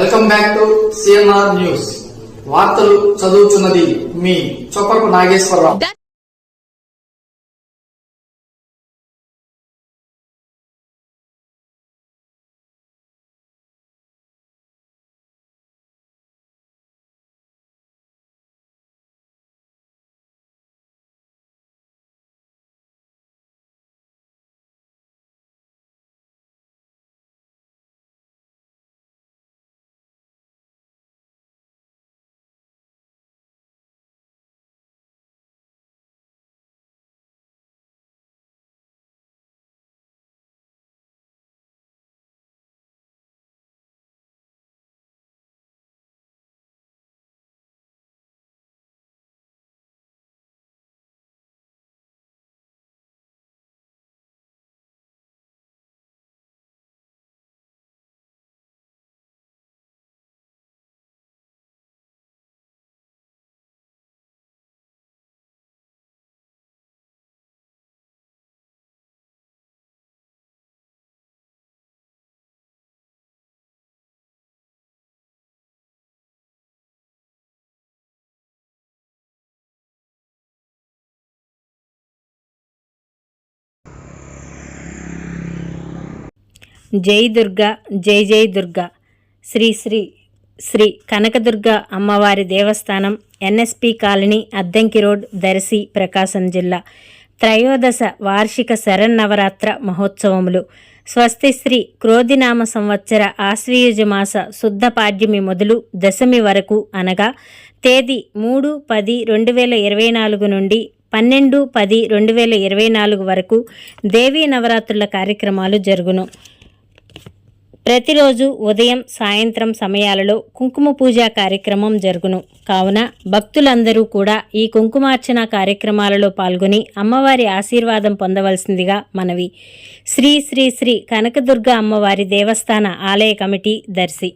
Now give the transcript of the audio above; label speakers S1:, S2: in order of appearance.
S1: Welcome back to CNR news. వార్తలు చదువుతున్నది మీ చొప్పరపు నాగేశ్వరరావు.
S2: జై దుర్గా, జై జై దుర్గా. శ్రీ శ్రీ శ్రీ కనకదుర్గ అమ్మవారి దేవస్థానం, NSP colony, Addanki road, Darsi, Prakasam జిల్లా. త్రయోదశ వార్షిక శరన్నవరాత్ర మహోత్సవములు. స్వస్తి శ్రీ క్రోధినామ సంవత్సర ఆశ్వయుజ మాస శుద్ధ పాడ్యమి మొదలు దశమి వరకు, అనగా తేదీ 3-10-2024 నుండి 12-10-2024 వరకు దేవీ నవరాత్రుల కార్యక్రమాలు జరుగును. ప్రతిరోజు ఉదయం, సాయంత్రం సమయాలలో కుంకుమ పూజా కార్యక్రమం జరుగును. కావున భక్తులందరూ కూడా ఈ కుంకుమార్చన కార్యక్రమాలలో పాల్గొని అమ్మవారి ఆశీర్వాదం పొందవలసిందిగా మనవి. శ్రీ శ్రీ శ్రీ కనకదుర్గ అమ్మవారి దేవస్థాన ఆలయ కమిటీ, దర్శి.